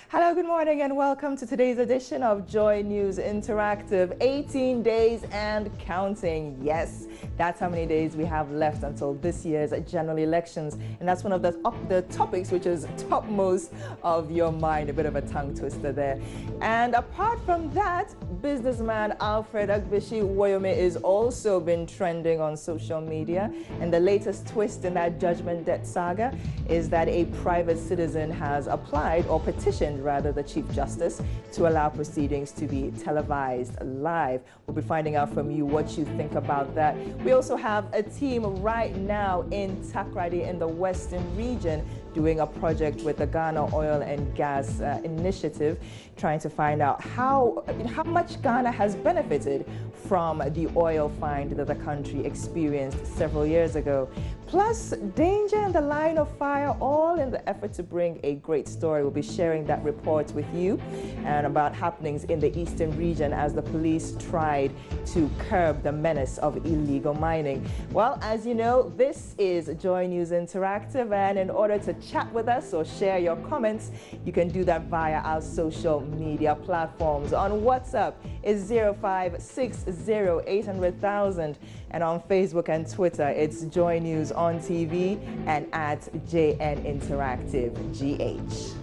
Hello, good morning, and welcome to today's edition of Joy News Interactive. 18 days and counting. Yes, that's how many days we have left until this year's general elections. And that's one of the topics which is topmost of your mind. A bit of a tongue twister there. And apart from that, businessman Alfred Agbishi Woyome is also been trending on social media. And the latest twist in that judgment debt saga is that a private citizen has applied or petitioned rather the Chief Justice to allow proceedings to be televised live. We'll be finding out from you what you think about that. We also have a team right now in Takoradi in the Western region doing a project with the Ghana Oil and Gas Initiative, trying to find out how much Ghana has benefited from the oil find that the country experienced several years ago. Plus, danger in the line of fire, all in the effort to bring a great story. We'll be sharing that report with you and about happenings in the eastern region as the police tried to curb the menace of illegal mining. Well, as you know, this is Joy News Interactive, and in order to chat with us or share your comments, you can do that via our social media platforms. On WhatsApp is 056080000000, and on Facebook and Twitter it's Joy News on TV and at JN Interactive GH.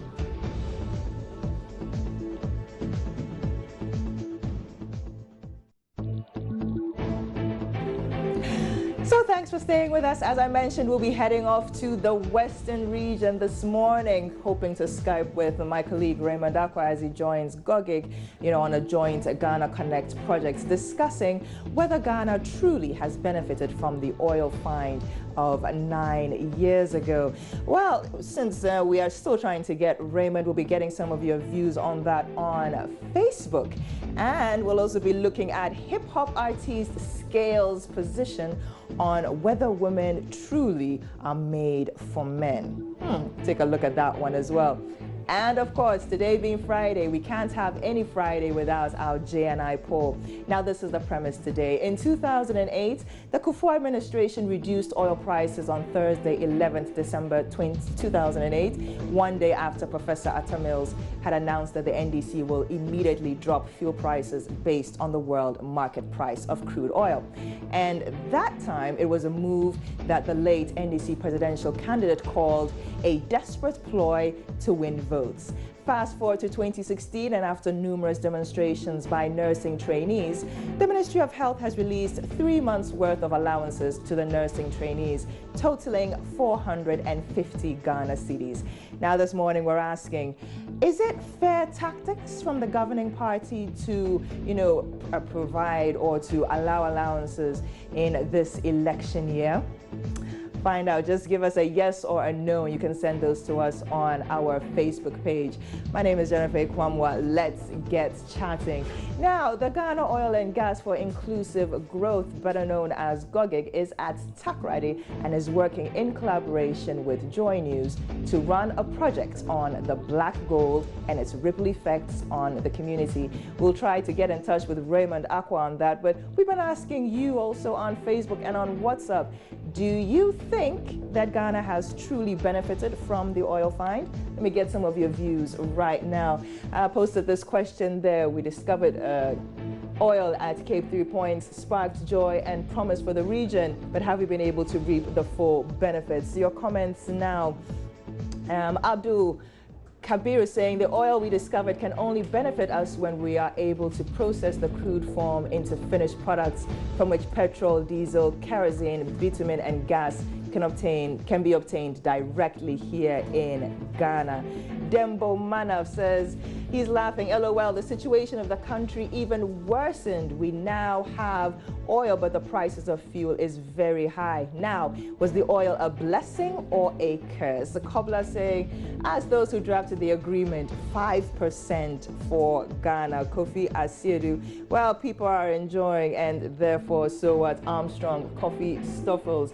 So thanks for staying with us. As I mentioned, we'll be heading off to the Western region this morning, hoping to Skype with my colleague Raymond Akwa as he joins GOGIG, on a joint Ghana Connect project, discussing whether Ghana truly has benefited from the oil find of 9 years ago. Well, since we are still trying to get Raymond, we'll be getting some of your views on that on Facebook. And we'll also be looking at hip-hop artist Scales' position on whether women truly are made for men. Take a look at that one as well. And of course, today being Friday, we can't have any Friday without our JNI poll. Now, this is the premise today. In 2008, the Kufuor administration reduced oil prices on Thursday, 11th December 2008, one day after Professor Atta Mills had announced that the NDC will immediately drop fuel prices based on the world market price of crude oil. And that time, it was a move that the late NDC presidential candidate called a desperate ploy to win votes. Fast forward to 2016, and after numerous demonstrations by nursing trainees, the Ministry of Health has released 3 months' worth of allowances to the nursing trainees, totaling 450 Ghana cedis. Now, this morning, we're asking, is it fair tactics from the governing party to, provide or to allow allowances in this election year? Find out. Just give us a yes or a no. You can send those to us on our Facebook page. My name is Jennifer Kwamwa. Let's get chatting. Now, the Ghana Oil and Gas for Inclusive Growth, better known as GOGIG, is at Takoradi and is working in collaboration with Joy News to run a project on the black gold and its ripple effects on the community. We'll try to get in touch with Raymond Akwa on that, but we've been asking you also on Facebook and on WhatsApp, do you think that Ghana has truly benefited from the oil find? Let me get some of your views right now. I posted this question there. We discovered oil at Cape 3 Points sparked joy and promise for the region, but have we been able to reap the full benefits? Your comments now. Abdul Kabir is saying the oil we discovered can only benefit us when we are able to process the crude form into finished products from which petrol, diesel, kerosene, bitumen, and gas can be obtained directly here in Ghana. Dembo Manav says he's laughing. LOL, the situation of the country even worsened. We now have oil, but the prices of fuel is very high. Now, was the oil a blessing or a curse? The cobbler saying, as those who drafted the agreement, 5% for Ghana. Kofi Asiedu, well, people are enjoying, and therefore, so what? Armstrong, Coffee Stoffels.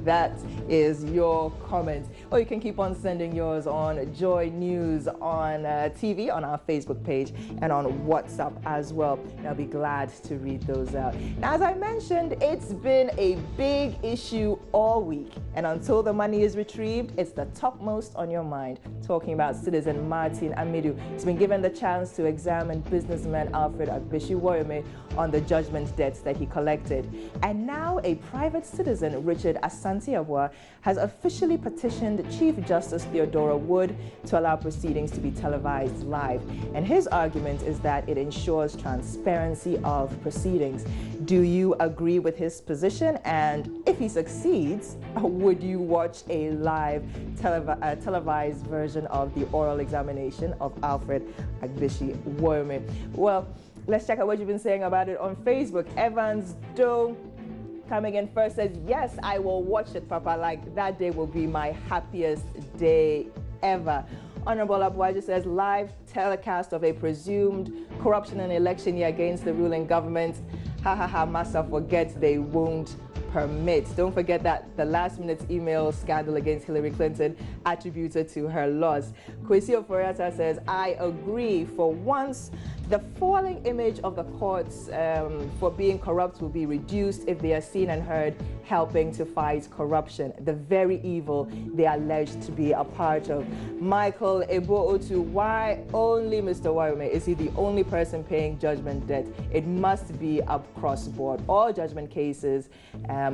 That is your comment. Or you can keep on sending yours on Joy News on TV, on our Facebook page, and on WhatsApp as well. And I'll be glad to read those out. Now, as I mentioned, it's been a big issue all week. And until the money is retrieved, it's the topmost on your mind. Talking about citizen Martin Amidu. He's been given the chance to examine businessman Alfred Agbishi Woyome on the judgment debts that he collected. And now a private citizen, Richard Asante Yeboah, has officially petitioned Chief Justice Theodora Wood to allow proceedings to be televised live. And his argument is that it ensures transparency of proceedings. Do you agree with his position? And if he succeeds, would you watch a live televised version of the oral examination of Alfred Agbishi Woyome? Well, let's check out what you've been saying about it on Facebook. Evans Doe coming in first says, yes, I will watch it, Papa. Like, that day will be my happiest day ever. Honorable Abuaji says, live telecast of a presumed corruption in election year against the ruling government. Ha ha ha, Massa forgets they won't permit. Don't forget that the last-minute email scandal against Hillary Clinton attributed to her loss. Kwesi Oforiata says, I agree. For once, the falling image of the courts for being corrupt will be reduced if they are seen and heard helping to fight corruption, the very evil they are alleged to be a part of. Michael Ebo-Otu, why only Mr. Woyome? Is he the only person paying judgment debt? It must be across board. All judgment cases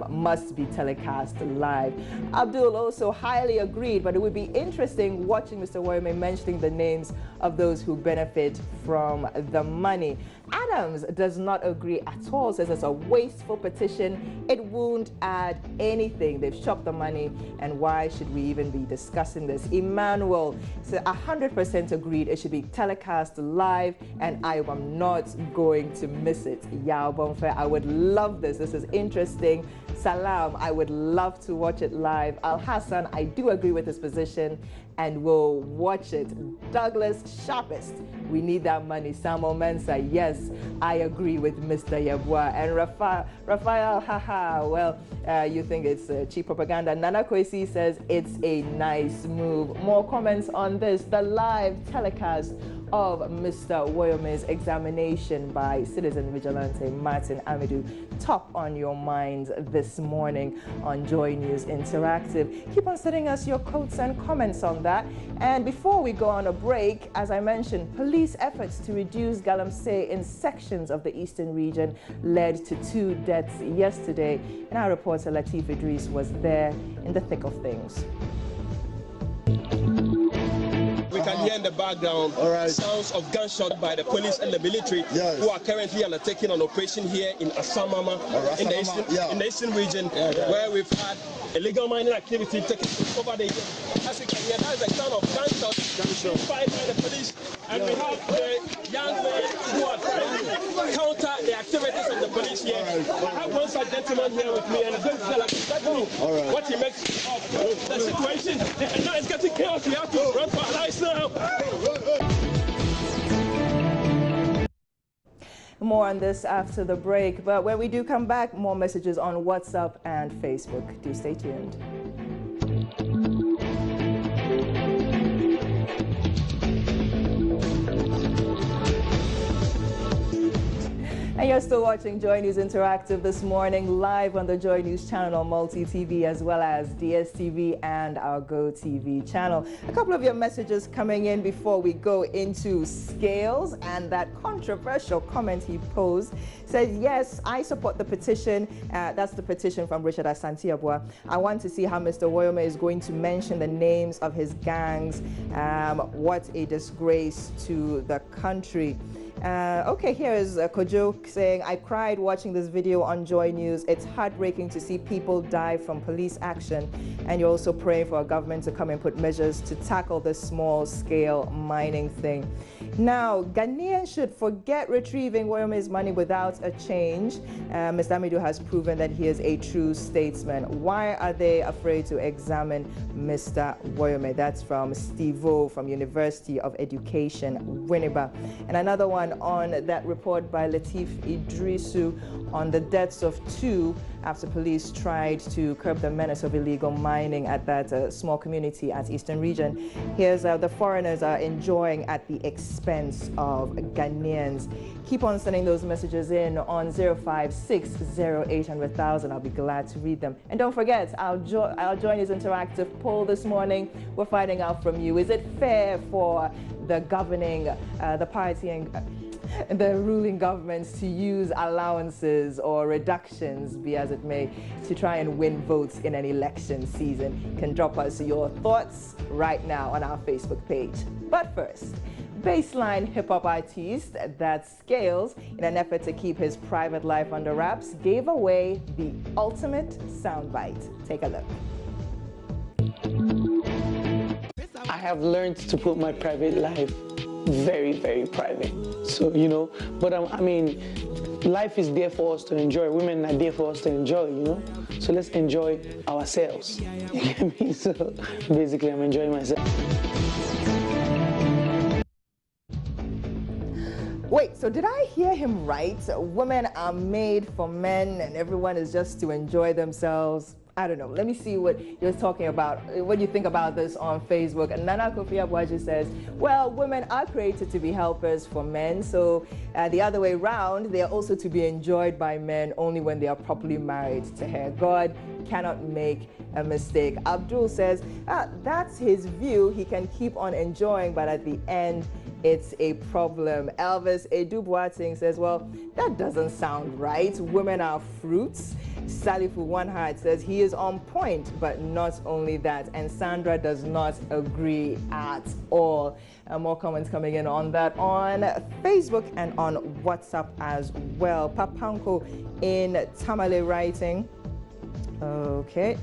must be telecast live. Abdul also highly agreed, but it would be interesting watching Mr. Woyome mentioning the names of those who benefit from the money. Adams does not agree at all, says it's a wasteful petition. It won't add anything. They've shopped the money, and why should we even be discussing this? Emmanuel said 100% agreed. It should be telecast live, and I am not going to miss it. Yao Bonfe, I would love this. This is interesting. Salam, I would love to watch it live. Al Hassan, I do agree with his position and will watch it. Douglas Sharpest, we need that money. Samuel Mensa, yes, I agree with Mr. Yeboah. And Raphael, haha, well, you think it's cheap propaganda. Nana Kwesi says it's a nice move. More comments on this. The live telecast of Mr. Woyome's examination by citizen vigilante Martin Amidu, top on your minds this morning on Joy News Interactive. Keep on sending us your quotes and comments on that. And before we go on a break, as I mentioned, police efforts to reduce galamsey in sections of the eastern region led to 2 deaths yesterday. And our reporter Latif Idris was there in the thick of things. We can hear in the background sounds of gunshots by the police and the military, who are currently undertaking an operation here in Asamama, in the eastern region, where we've had illegal mining activity taking place over the years. As you can hear, that is the sound of gunshots fired by the police, and we have the young men who are trying to counter the activities of the police here. I have one such gentleman here with me, and I'm going to tell us exactly what he makes of the situation. And now it's getting chaos. We have to run for our lives now. More on this after the break, but when we do come back, more messages on WhatsApp and Facebook. Do stay tuned. And you're still watching Joy News Interactive this morning, live on the Joy News channel on Multi TV, as well as DSTV and our Go TV channel. A couple of your messages coming in before we go into scales, and that controversial comment he posed says, yes, I support the petition. That's the petition from Richard Asante Yeboah. I want to see how Mr. Woyome is going to mention the names of his gangs. What a disgrace to the country. Okay, here is Kojo saying, I cried watching this video on Joy News. It's heartbreaking to see people die from police action. And you're also praying for our government to come and put measures to tackle this small-scale mining thing. Now, Ghanaians should forget retrieving Woyome's money without a change. Mr. Amidu has proven that he is a true statesman. Why are they afraid to examine Mr. Woyome? That's from Steve O from University of Education, Winneba. And another one on that report by Latif Idrisu on the deaths of 2 after police tried to curb the menace of illegal mining at that small community at Eastern Region. Here's the foreigners are enjoying at the expense of Ghanaians. Keep on sending those messages in on 0560800,000. I'll be glad to read them. And don't forget, our Join is interactive poll this morning. We're finding out from you. Is it fair for the governing, the party and the ruling governments to use allowances or reductions, be as it may, to try and win votes in an election season? You can drop us your thoughts right now on our Facebook page. But first, baseline hip-hop artist that Scales, in an effort to keep his private life under wraps, gave away the ultimate soundbite. Take a look. I have learned to put my private life very, very private. So, you know, but I mean, life is there for us to enjoy. Women are there for us to enjoy, you know? So let's enjoy ourselves. You get me? So basically, I'm enjoying myself. Wait, so did I hear him right? Women are made for men and everyone is just to enjoy themselves? I don't know. Let me see what you're talking about, what you think about this on Facebook. And Nana Kofi Abuaji says, well, women are created to be helpers for men. So the other way around, they are also to be enjoyed by men only when they are properly married to her. God cannot make a mistake. Abdul says, that's his view. He can keep on enjoying, but at the end, it's a problem. Elvis Edubuating says, well, that doesn't sound right. Women are fruits. Salifu One Heart says he is on point, but not only that. And Sandra does not agree at all. More comments coming in on that on Facebook and on WhatsApp as well. Papanko in Tamale writing. Okay,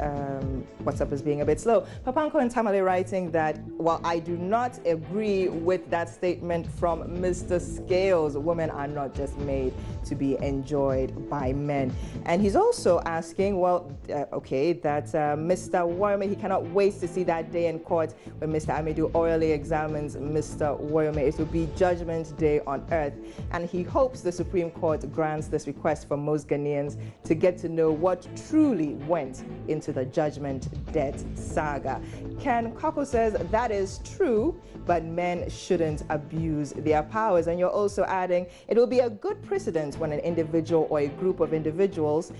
WhatsApp is being a bit slow. Papanko and Tamale writing that, well, I do not agree with that statement from Mr. Scales. Women are not just made to be enjoyed by men. And he's also asking, well, okay, that Mr. Woyome, he cannot wait to see that day in court when Mr. Amedu orally examines Mr. Woyome. It will be Judgment Day on earth. And he hopes the Supreme Court grants this request for most Ghanaians to get to know what truly went into the Judgment Debt saga. Ken Kako says that is true, but men shouldn't abuse their powers. And you're also adding, it will be a good precedent when an individual or a group of individuals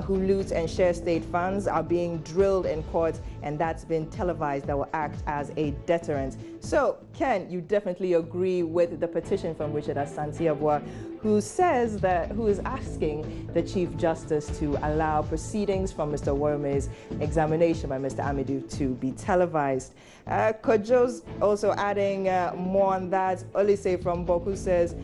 who loot and share state funds are being drilled in court, and that's been televised, that will act as a deterrent. So, Ken, you definitely agree with the petition from Richard Asante-Abuah, who says that, who is asking the Chief Justice to allow proceedings from Mr. Woyome's examination by Mr. Amedu to be televised. Kojo's also adding more on that. Olise from Boku says,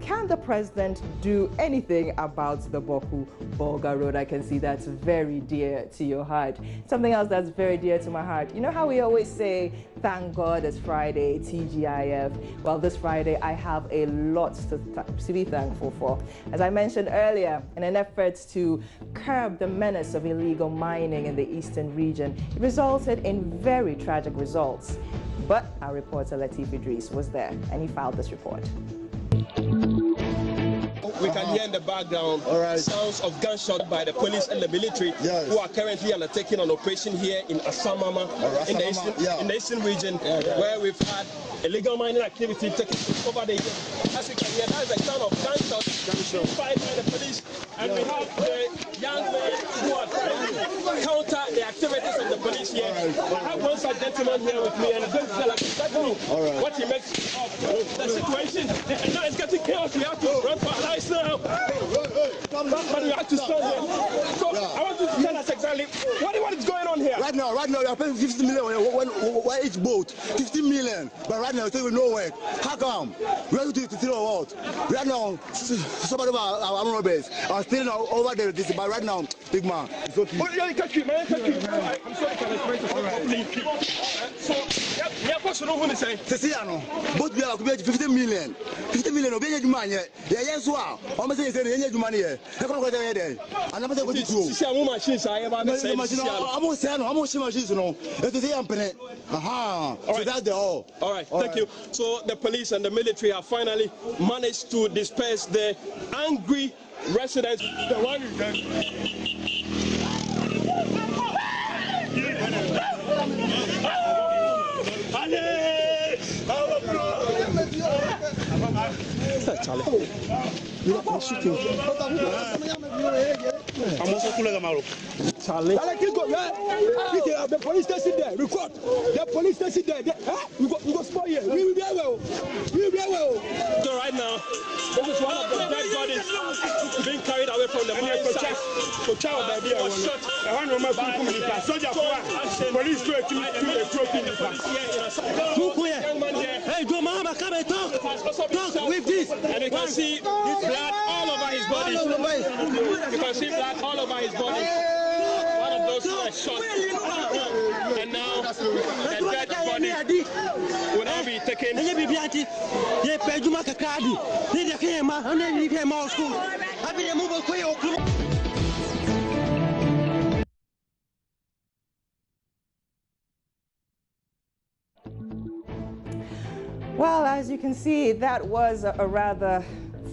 can the president do anything about the Boku Bolga Road? I can see that's very dear to your heart. Something else that's very dear to my heart. You know how we always say, thank God it's Friday, TGIF? Well, this Friday I have a lot to be thankful for. As I mentioned earlier, in an effort to curb the menace of illegal mining in the Eastern Region, it resulted in very tragic results. But our reporter Latif Idris was there and he filed this report. We can hear in the background sounds of gunshots by the police and the military who are currently undertaking an operation here in Asamama in the Eastern Region where we've had illegal mining activity taking place over the years. As you can hear, that is the sound of gunshots fired by the police, and we have the young men who are trying to counter the activities of the police here. I have one such gentleman here with me, and he's going to tell us exactly what he makes of the situation. And now it's getting chaos. We have to run for our lives now. But we have to stand here. So I want you to tell us exactly what is going on here. Right now we are paying 50 million one each boat. 50 million. But right now, we no work. How come? We have to throw out. Right now, somebody of our armed robbers are still over there. But right now, big man, it's okay. Oh, yeah, catch you, man. Catch you. I'm sorry, can I explain to you? So, yeah, what's the one saying? Both we are 50 million. 50 million. Obey the money. Yes, wow. I'm saying the money here. I can't go there. And I'm going to do. See, I'm machines. I am saying. I'm machines. No, it's the company. Aha. So that's the all. All right. Thank you. So the police and the military have finally managed to disperse the angry residents. The one is done. Charlie. I'm also cool as a marrow. Charlie. The police station there. Record. The police station there. We go spot here. We will be well. We will be well. So right now, this is one of the dead bodies being carried away from the mine site. So child baby, I was shot. I want to remember soldier police to the trophy. Hey, do mama come and talk with this. And you can see blood all over his body. You can see blood all over his body. One of those who were shot. And now the dead body will now be taken. Well, as you can see, that was a rather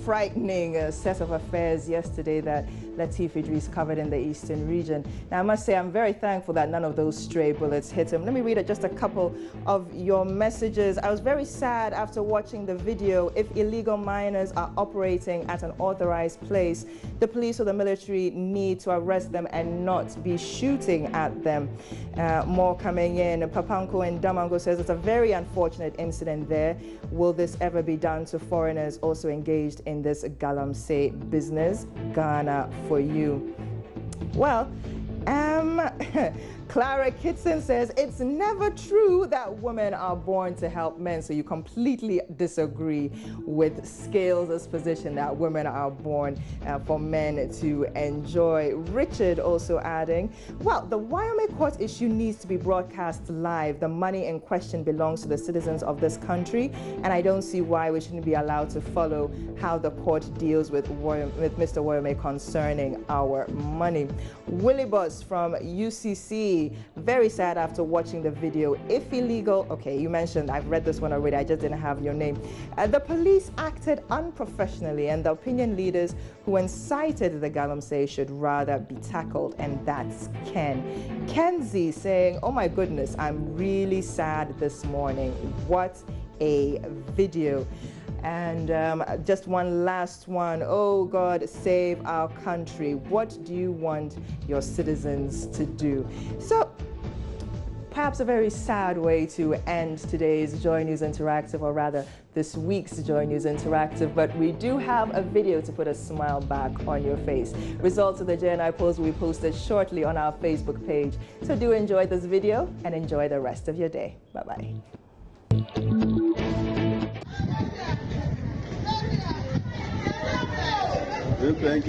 frightening set of affairs yesterday that Lateef Idris covered in the Eastern region. Now, I must say I'm very thankful that none of those stray bullets hit him. Let me read just a couple of your messages. I was very sad after watching the video. If illegal miners are operating at an authorized place, the police or the military need to arrest them and not be shooting at them. More coming in. Papanko in Damango says it's a very unfortunate incident there. Will this ever be done to foreigners also engaged in this galamsey business? Ghana for you. Well, Clara Kitson says it's never true that women are born to help men. So you completely disagree with Scales' position that women are born for men to enjoy. Richard also adding, well, the Wyoming court issue needs to be broadcast live. The money in question belongs to the citizens of this country, and I don't see why we shouldn't be allowed to follow how the court deals with Mr. Wyoming concerning our money. Willie Bus from UCC, very sad after watching the video. If illegal, okay, you mentioned, I've read this one already, I just didn't have your name. The police acted unprofessionally, and the opinion leaders who incited the galamsey should rather be tackled, and that's Ken. Kenzie saying, oh my goodness, I'm really sad this morning. What a video. And just one last one. Oh God, save our country. What do you want your citizens to do? So perhaps a very sad way to end today's Joy News Interactive, or rather this week's Joy News Interactive, but we do have a video to put a smile back on your face. Results of the JNI polls will be posted shortly on our Facebook page. So do enjoy this video and enjoy the rest of your day. Bye-bye. Thank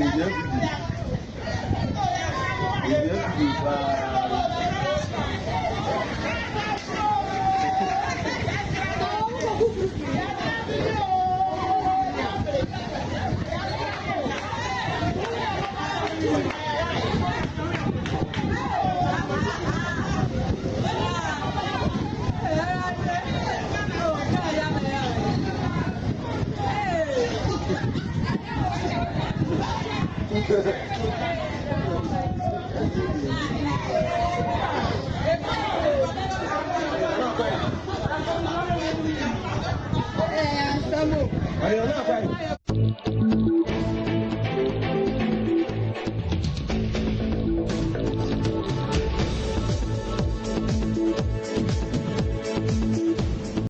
you.